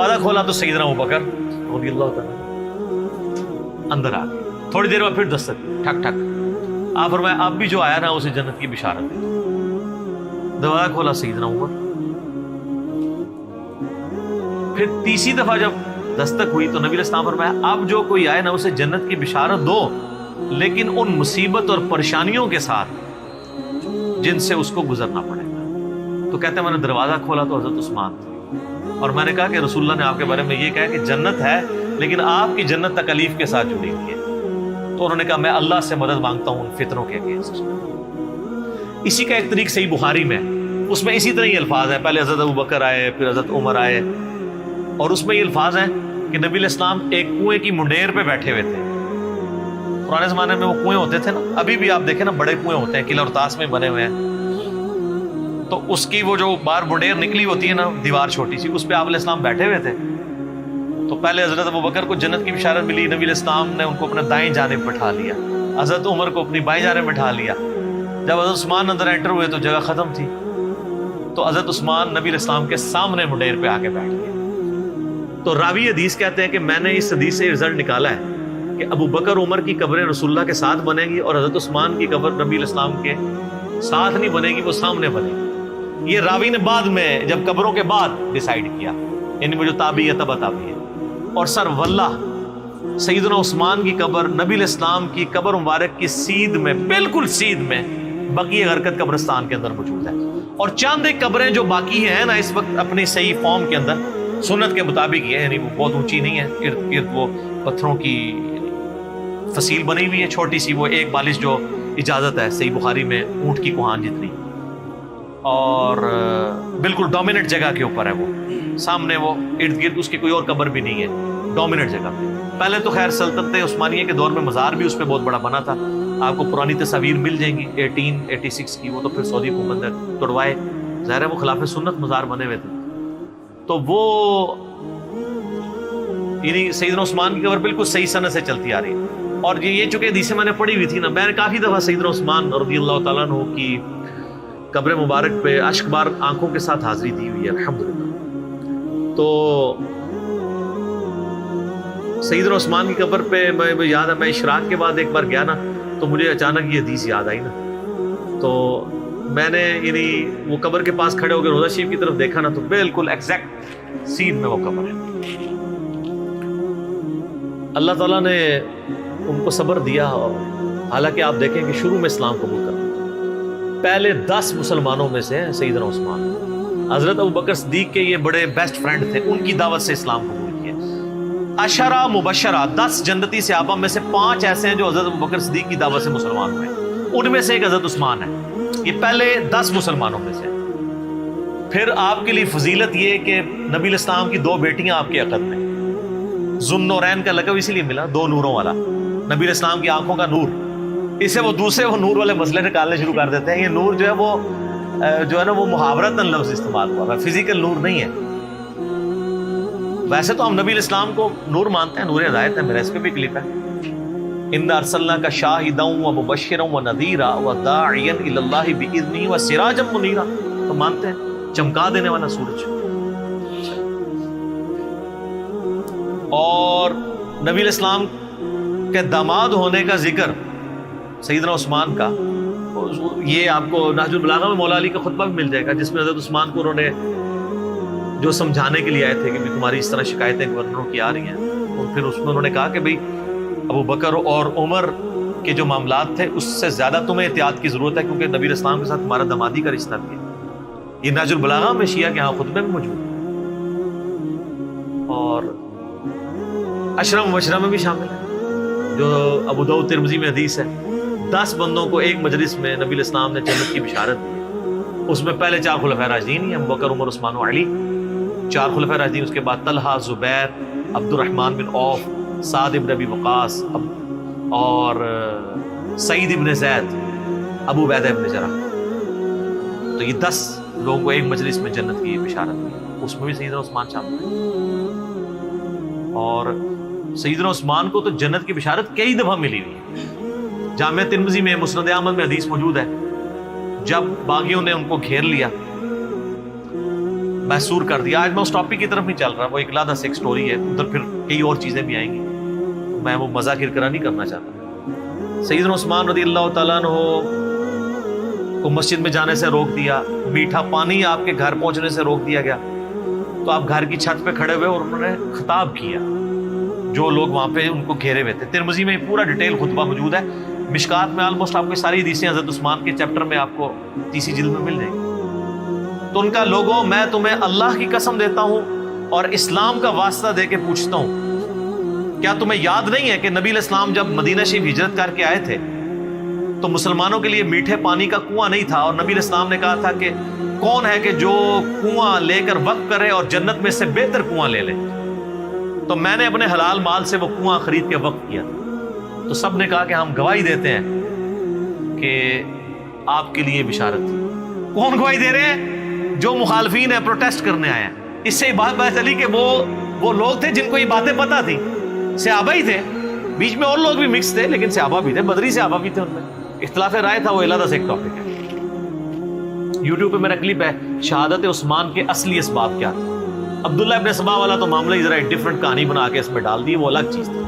دروازہ کھولا تو سیدنا ابوبکر رضی اللہ تعالیٰ اندر آ گئے. تھوڑی دیر بعد پھر دستک ٹھک ٹھک. آپ فرمایا اب بھی جو آیا نا اسے جنت کی بشارت ہے. دروازہ کھولا سیدنا عمر. پھر تیسری دفعہ جب دستک ہوئی تو نبی علیہ السلام فرمایا اب جو کوئی آئے نا اسے جنت کی بشارت دو، لیکن ان مصیبت اور پریشانیوں کے ساتھ جن سے اس کو گزرنا پڑے گا. تو کہتے ہیں میں نے دروازہ کھولا تو حضرت عثمان تھے، اور میں نے کہا کہ رسول اللہ نے آپ کے بارے میں یہ کہا کہ جنت ہے لیکن آپ کی جنت تکلیف کے ساتھ جڑی ہوئی ہے. تو انہوں نے کہا میں اللہ سے مدد مانگتا ہوں ان فتنوں کے اگینسٹ. اسی کا ایک طریق صحیح بخاری میں، اس میں اسی طرح یہ الفاظ ہیں. پہلے حضرت ابوبکر آئے، پھر حضرت عمر آئے، اور اس میں یہ الفاظ ہیں کہ نبی علیہ السلام ایک کنویں کی منڈیر پہ بیٹھے ہوئے تھے. پرانے زمانے میں وہ کنویں ہوتے تھے نا، ابھی بھی آپ دیکھیں نا بڑے کنویں ہوتے ہیں قلعہ اور طاس میں بنے ہوئے ہیں. تو اس کی وہ جو باہر منڈیر نکلی ہوتی ہے نا دیوار چھوٹی سی، اس پہ آپ علیہ السلام بیٹھے ہوئے تھے. تو پہلے حضرت ابوبکر کو جنت کی بشارت ملی، نبی علیہ السلام نے ان کو اپنے دائیں جانب بٹھا لیا، حضرت عمر کو اپنی بائیں جانب بٹھا لیا. جب حضرت عثمان اندر انٹر ہوئے تو جگہ ختم تھی، تو حضرت عثمان نبی علیہ السلام کے سامنے منڈیر پہ آ کے بیٹھ گئے. تو راوی حدیث کہتے ہیں کہ میں نے اس حدیث سے رزلٹ نکالا ہے کہ ابو بکر عمر کی قبریں رسول اللہ کے ساتھ بنے گی، اور حضرت عثمان کی قبر نبی علیہ السلام کے ساتھ نہیں بنے گی، وہ سامنے بنے گی. یہ راوی نے بعد میں جب قبروں کے بعد ڈیسائیڈ کیا، یعنی وہ جو تابعی ہے تبع تابعی ہے. اور سر واللہ سیدنا عثمان کی قبر نبی علیہ السلام کی قبر مبارک کی سیدھ میں، بالکل سیدھ میں بقیع غرقد قبرستان کے اندر موجود ہے. اور چاند ایک قبریں جو باقی ہیں نا اس وقت اپنی صحیح فارم کے اندر سنت کے مطابق یہ ہے، یعنی وہ بہت اونچی نہیں ہے، ارد گرد وہ پتھروں کی فصیل بنی ہوئی ہے چھوٹی سی، وہ ایک بالش جو اجازت ہے صحیح بخاری میں اونٹ کی کوہان جتنی، اور بالکل ڈومیننٹ جگہ کے اوپر ہے. وہ سامنے وہ ارد گرد اس کی کوئی اور قبر بھی نہیں ہے، ڈومیننٹ جگہ پہ. پہلے تو خیر سلطنت عثمانیہ کے دور میں مزار بھی اس پہ بہت بڑا بنا تھا. آپ کو پرانی تصاویر مل جائیں گی 1886 کی، وہ تو پھر سعودی حکومت نے توڑوائے. ظاہر ہے وہ خلاف سنت مزار بنے ہوئے تھے. تو وہ یعنی سیدنا عثمان کی قبر بالکل صحیح سند سے چلتی آ رہی ہے. اور یہ چونکہ حدیثیں میں نے پڑھی ہوئی تھی نا، میں نے کافی دفعہ سیدنا عثمان رضی اللہ تعالیٰ عنہ کی قبر مبارک پہ اشک بار آنکھوں کے ساتھ حاضری دی ہوئی ہے الحمدللہ. تو سیدنا عثمان کی قبر پہ میں یاد ہے، میں اشراق کے بعد ایک بار گیا نا تو مجھے اچانک یہ حدیث یاد آئی نا. تو میں نے یعنی وہ قبر کے پاس کھڑے ہو کے روضہ شریف کی طرف دیکھا نا تو بالکل ایگزیکٹ سین میں وہ قبر ہے. اللہ تعالیٰ نے ان کو صبر دیا. اور حالانکہ آپ دیکھیں کہ شروع میں اسلام قبول کرنا پہلے 10 مسلمانوں میں سے ہیں سیدنا عثمان. حضرت ابوبکر صدیق کے یہ بڑے بیسٹ فرینڈ تھے، ان کی دعوت سے اسلام قبول کیا. عشرہ مبشرہ 10 جنتی صحابہ میں سے 5 ایسے ہیں جو حضرت ابوبکر صدیق کی دعوت سے مسلمان ہوئے. ان میں سے ایک حضرت عثمان ہے. یہ پہلے 10 مسلمانوں میں سے. پھر آپ کے لیے فضیلت یہ کہ نبی علیہ السلام کی 2 بیٹیاں آپ کے عقد میں. ذوالنورین کا لقب اسی لیے ملا، 2 نوروں والا. نبی علیہ السلام کی آنکھوں کا نور، اسے وہ دوسرے وہ نور والے مسئلے نکالنے شروع کر دیتے ہیں. یہ نور جو ہے نا وہ محاورتاً لفظ استعمال ہوا ہے، فزیکل نور نہیں ہے. ویسے تو ہم نبی علیہ السلام کو نور مانتے ہیں، نور ہدایت ہے. میرا اس پہ بھی کلپ ہے، اِنَّا أَرْسَلْنَاكَ شَاهِدًا وَمُبَشِّرًا وَنَذِيرًا وَدَاعِيًا إِلَى اللَّهِ بِإِذْنِهِ وَسِرَاجًا مُنِيرًا. تو مانتے ہیں چمکا دینے والا سورج. اور نبی علیہ السلام کے داماد ہونے کا ذکر سیدنا عثمان کا، یہ آپ کو نہج البلاغہ میں مولا علی کا خطبہ بھی مل جائے گا، جس میں حضرت عثمان کو انہوں نے جو سمجھانے کے لیے آئے تھے کہ تمہاری اس طرح شکایتیں گورنروں کی آ رہی ہیں. اور پھر اس میں انہوں نے کہا کہ بھئی ابو بکر اور عمر کے جو معاملات تھے اس سے زیادہ تمہیں احتیاط کی ضرورت ہے، کیونکہ نبی علیہ السلام کے ساتھ تمہارا دامادی کا رشتہ بھی ہے. یہ نہج البلاغہ میں شیعہ کے ہاں خطبے میں موجود ہے. اور عشرہ مبشرہ میں بھی شامل ہے جو ابو داؤد ترمذی میں حدیث ہے. 10 بندوں کو ایک مجلس میں نبی علیہ السلام نے جنت کی بشارت دی. اس میں پہلے 4 خلفائے راشدین ہیں، ابو بکر، عمر، عثمان و علی. 4 خلفائے راشدین، اس کے بعد طلحہ، زبیر، عبد الرحمن بن عوف، سعد بن ابی وقاص اور سعید بن زید، ابو عبیدہ بن جرح. تو یہ 10 لوگوں کو ایک مجلس میں جنت کی بشارت دی. اس میں بھی سیدنا عثمان شامل ہے. اور سیدنا عثمان کو تو جنت کی بشارت کئی دفعہ ملی ہوئی ہے. جامع ترمذی میں، مسند احمد میں حدیث موجود ہے، جب باغیوں نے ان کو گھیر لیا، محصور کر دیا. آج میں اس ٹاپک کی طرف نہیں چل رہا, وہ ایک علیحدہ سے ایک سٹوری ہے, ادھر پھر کئی اور چیزیں بھی آئیں گی, میں وہ مذاکرہ نہیں کرنا چاہتا. سیدنا عثمان رضی اللہ تعالیٰ عنہ کو مسجد میں جانے سے روک دیا, میٹھا پانی آپ کے گھر پہنچنے سے روک دیا گیا. تو آپ گھر کی چھت پہ کھڑے ہوئے اور انہوں نے خطاب کیا جو لوگ وہاں پہ ان کو گھیرے ہوئے تھے. ترمذی میں پورا ڈیٹیل خطبہ موجود ہے, مشکات میں آلموسٹ آپ کو ساری حدیثیں حضرت عثمان کے چیپٹر میں آپ کو تیسری جلد میں مل جائیں گی. تو ان کا لوگوں, میں تمہیں اللہ کی قسم دیتا ہوں اور اسلام کا واسطہ دے کے پوچھتا ہوں, کیا تمہیں یاد نہیں ہے کہ نبی علیہ السلام جب مدینہ شریف ہجرت کر کے آئے تھے تو مسلمانوں کے لیے میٹھے پانی کا کنواں نہیں تھا, اور نبی علیہ السلام نے کہا تھا کہ کون ہے کہ جو کنواں لے کر وقف کرے اور جنت میں سے بہتر کنواں لے لے. تو میں نے اپنے حلال مال سے وہ کنواں خرید کے وقف کیا. تو سب نے کہا کہ ہم گواہی دیتے ہیں کہ آپ کے لیے بشارت تھی. کون گواہی دے رہے ہیں؟ جو مخالفین ہیں, پروٹیسٹ کرنے آئے ہیں. اس سے بات چلی کہ وہ لوگ تھے جن کو یہ باتیں پتہ تھی, صحابہ ہی تھے, بیچ میں اور لوگ بھی مکس تھے لیکن صحابہ بھی تھے, بدری صحابہ بھی تھے. ان میں اختلاف رائے تھا, وہ علیحدہ سے ایک ٹاپک ہے. یوٹیوب پہ میرا کلپ ہے شہادت عثمان کے اصلی اسباب کیا تھے. عبداللہ ابن سبا والا تو معاملہ ہی ذرا ایک ڈفرنٹ کہانی بنا کے اس میں ڈال دی, وہ الگ چیز تھی.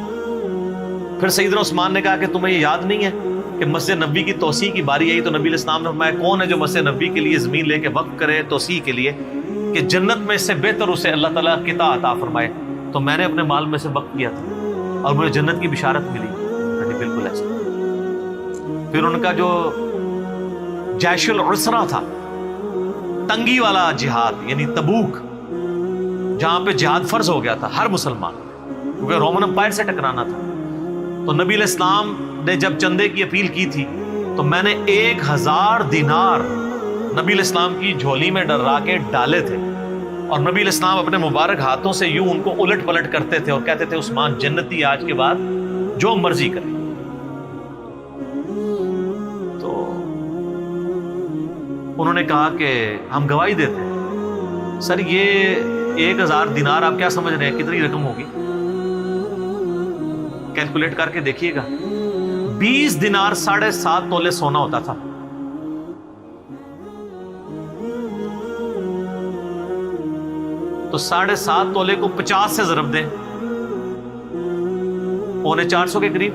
پھر سیدنا عثمان نے کہا کہ تمہیں یہ یاد نہیں ہے کہ مسجد نبوی کی توسیع کی باری آئی تو نبی علیہ السلام نے فرمایا کون ہے جو مسجد نبوی کے لیے زمین لے کے وقف کرے توسیع کے لیے کہ جنت میں اس سے بہتر اسے اللہ تعالیٰ قطع عطا فرمائے. تو میں نے اپنے مال میں سے وقف کیا تھا اور مجھے جنت کی بشارت ملی. بالکل ایسا. پھر ان کا جو جیش العسرہ تھا, تنگی والا جہاد, یعنی تبوک, جہاں پہ جہاد فرض ہو گیا تھا ہر مسلمان, کیونکہ رومن امپائر سے ٹکرانا تھا. تو نبی علیہ السلام نے جب چندے کی اپیل کی تھی تو میں نے 1000 دینار نبی علیہ السلام کی جھولی میں ڈرا کے ڈالے تھے, اور نبی علیہ السلام اپنے مبارک ہاتھوں سے یوں ان کو الٹ پلٹ کرتے تھے اور کہتے تھے عثمان جنتی آج کے بعد جو مرضی کرے. تو انہوں نے کہا کہ ہم گواہی دیتے ہیں. سر یہ 1000 دینار آپ کیا سمجھ رہے ہیں کتنی رقم ہوگی؟ کیلکولیٹ کر کے دیکھیے گا. 20 دینار 7.5 تولے سونا ہوتا تھا. تو 7.5 تولے کو 50 سے ضرب دیں, 450 کے قریب,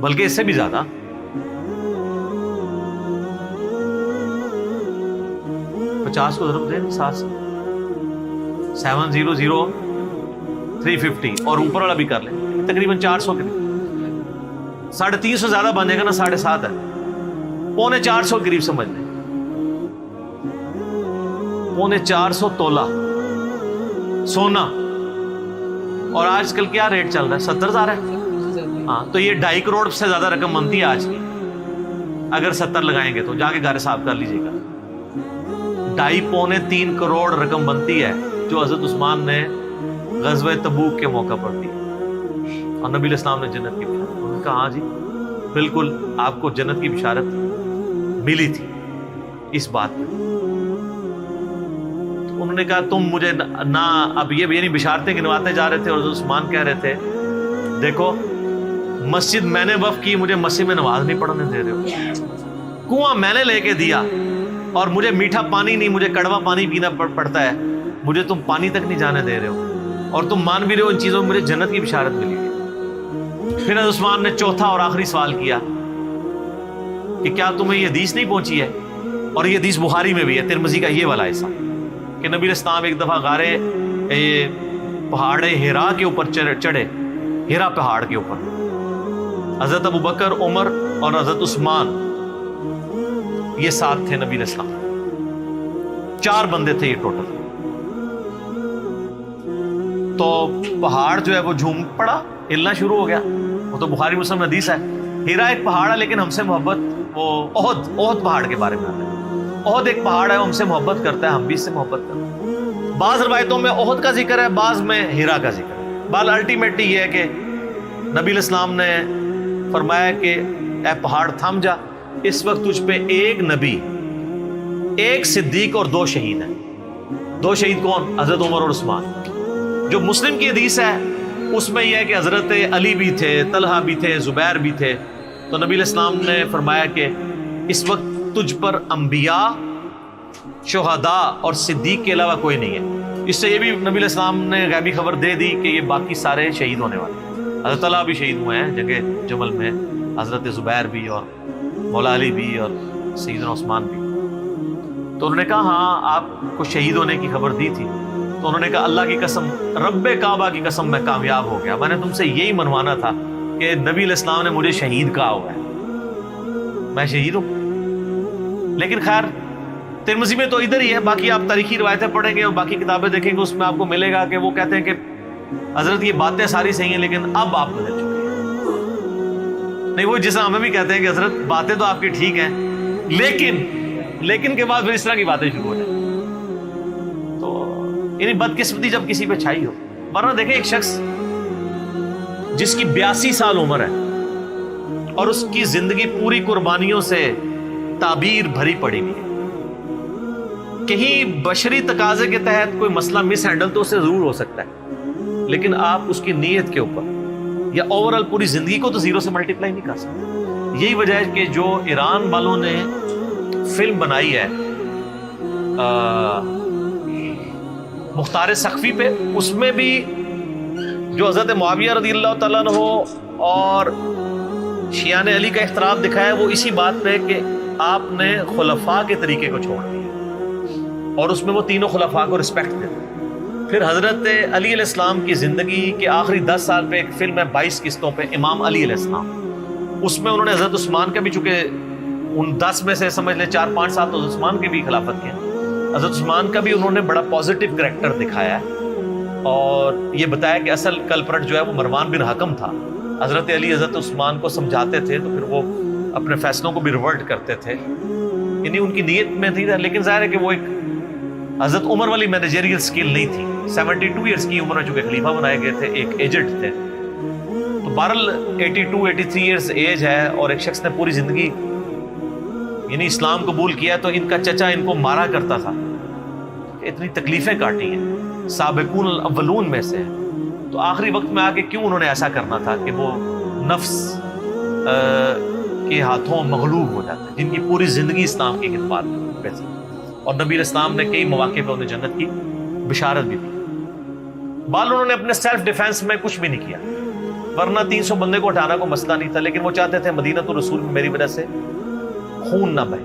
بلکہ اس سے بھی زیادہ. 50 کو ضرب دیں 7 سے, 700,350, اور اوپر والا بھی کر لیں تقریباً 400 کے قریب. 350 زیادہ بن جائے گا نا, 7.5 ہے, 450 کے قریب سمجھ لیں. 450 تولہ سونا, اور آج کل کیا ریٹ چل رہا ہے؟ 70,000 ہے. ہاں, تو یہ 2.5 کروڑ سے زیادہ رقم بنتی ہے آج کی. اگر 70 لگائیں گے تو جا کے گھر حساب کر لیجیے گا. 2.5-3 کروڑ رقم بنتی ہے جو حضرت عثمان نے غزوہ تبوک کے موقع پر دی, اور نبی علیہ السلام نے جنت کی بشارت. انہوں نے کہا ہاں جی بالکل آپ کو جنت کی بشارت ملی تھی اس بات میں. تو انہوں نے کہا تم مجھے نہ اب یہ یعنی بشارتیں گنواتے جا رہے تھے, اور حضرت عثمان کہہ رہے تھے دیکھو مسجد میں نے وقف کی, مجھے مسجد میں نماز نہیں پڑھنے دے رہے ہو. کنواں میں نے لے کے دیا اور مجھے میٹھا پانی نہیں, مجھے کڑوا پانی پینا پڑتا ہے, مجھے تم پانی تک نہیں جانے دے رہے ہو, اور تم مان بھی رہے ہو ان چیزوں میں مجھے جنت کی بشارت ملی ہے. پھر حضرت عثمان نے چوتھا اور آخری سوال کیا کہ کیا تمہیں یہ حدیث نہیں پہنچی ہے, اور یہ حدیث بخاری میں بھی ہے, ترمذی کا یہ والا حصہ, کہ نبی علیہ السلام ایک دفعہ غارے پہاڑ ہیرا کے اوپر چڑھے, ہیرا پہاڑ کے اوپر, حضرت ابو بکر, عمر اور حضرت عثمان یہ ساتھ تھے نبی علیہ السلام, 4 بندے تھے یہ ٹوٹل. تو پہاڑ جو ہے وہ جھوم پڑا, ہلنا شروع ہو گیا. وہ تو بخاری مسلم حدیث ہے. ہیرا ایک پہاڑ ہے لیکن ہم سے محبت, وہ احد پہاڑ کے بارے میں آتا ہے. احد ایک پہاڑ ہے, ہم سے محبت کرتا ہے, ہم بھی اس سے محبت کرتے ہیں. بعض روایتوں میں احد کا ذکر ہے, بعض میں ہیرا کا ذکر ہے. بال الٹیمیٹلی یہ ہے کہ نبی علیہ السلام نے فرمایا کہ اے پہاڑ تھم جا, اس وقت تجھ پہ 1 نبی, 1 صدیق اور 2 شہید ہیں. 2 شہید کون؟ حضرت عمر اور عثمان. جو مسلم کی حدیث ہے اس میں یہ ہے کہ حضرت علی بھی تھے, طلحہ بھی تھے, زبیر بھی تھے. تو نبی علیہ السلام نے فرمایا کہ اس وقت تجھ پر انبیاء، شہداء اور صدیق کے علاوہ کوئی نہیں ہے۔ اس سے یہ بھی نبی علیہ السلام نے غیبی خبر دے دی کہ یہ باقی سارے شہید ہونے والے ہیں۔ حضرت طلحہ بھی شہید ہوئے ہیں جنگ جمل میں، حضرت زبیر بھی اور مولا علی بھی اور سیدنا عثمان بھی۔ تو انہوں نے کہا ہاں آپ کو شہید ہونے کی خبر دی تھی۔ تو انہوں نے کہا اللہ کی قسم، رب کعبہ کی قسم، میں کامیاب ہو گیا، میں نے تم سے یہی منوانا تھا کہ نبی علیہ السلام نے مجھے شہید کہا ہوا ہے، میں شہید ہوں۔ لیکن خیر ترمذی میں تو ادھر ہی ہے، باقی آپ تاریخی روایتیں پڑھیں گے اور باقی کتابیں دیکھیں گے، اس میں آپ کو ملے گا کہ وہ کہتے ہیں کہ حضرت یہ باتیں ساری صحیح ہیں لیکن اب آپ بدل چکے ہیں۔ نہیں، وہ جیسا ہمیں بھی کہتے ہیں کہ حضرت باتیں تو آپ کی ٹھیک ہیں لیکن کے بعد پھر اس طرح کی باتیں شروع ہو جائیں۔ تو یعنی بدقسمتی جب کسی پہ چھائی ہو، ورنہ دیکھیں ایک شخص جس کی 82 سال عمر ہے اور اس کی زندگی پوری قربانیوں سے تعبیر بھری پڑی ہوئی ہے، کہیں بشری تقاضے کے تحت کوئی مسئلہ مس ہینڈل تو اس سے ضرور ہو سکتا ہے، لیکن آپ اس کی نیت کے اوپر یا اوورال پوری زندگی کو تو زیرو سے ملٹیپلائی نہیں کر سکتے۔ یہی وجہ ہے کہ جو ایران والوں نے فلم بنائی ہے مختار سقفی پہ، اس میں بھی جو حضرت معاویہ رضی اللہ تعالیٰ عنہ اور شیعان علی کا اختلاف دکھایا ہے، وہ اسی بات پہ کہ آپ نے خلفاء کے طریقے کو چھوڑ دیا اور اس میں وہ تینوں خلفاء کو رسپیکٹ دیتے۔ پھر حضرت علی علیہ السلام کی زندگی کے آخری 10 سال پہ ایک فلم ہے 22 قسطوں پہ، امام علی علیہ السلام، اس میں انہوں نے حضرت عثمان کا بھی، چونکہ ان 10 میں سے سمجھ لیں 4-5 سال تو حضرت عثمان کے بھی خلافت کے، حضرت عثمان کا بھی انہوں نے بڑا پازیٹیو کریکٹر دکھایا ہے اور یہ بتایا کہ اصل کلپرٹ جو ہے وہ مروان بن حکم تھا۔ حضرت علی حضرت عثمان کو سمجھاتے تھے تو پھر وہ اپنے فیصلوں کو بھی ریورٹ کرتے تھے، یعنی ان کی نیت میں تھی، لیکن ظاہر ہے کہ وہ ایک حضرت عمر والی مینیجریل سکل نہیں تھی۔ 72 ایئرس کی عمر میں چونکہ خلیفہ بنائے گئے تھے، ایک ایجنٹ تھے، تو بہرحال 82-83 ایئرس ایج ہے اور ایک شخص نے پوری زندگی یعنی اسلام قبول کیا، تو ان کا چچا ان کو مارا کرتا تھا، اتنی تکلیفیں کاٹی ہیں، سابقون الاولون میں سے، تو آخری وقت میں آ کے کیوں انہوں نے ایسا کرنا تھا کہ وہ نفس کے ہاتھوں مغلوب ہو جاتے ہیں، جن کی پوری زندگی اسلام کی خدمات میں تھی، اور نبی علیہ السلام نے کئی مواقع پہ انہیں جنت کی بشارت بھی دی۔ بال انہوں نے اپنے سیلف ڈیفenس میں کچھ بھی نہیں کیا، ورنہ 300 بندے کو ہٹانا کو مسئلہ نہیں تھا، لیکن وہ چاہتے تھے مدینہ تو رسول میں میری وجہ سے خون نہ بہے۔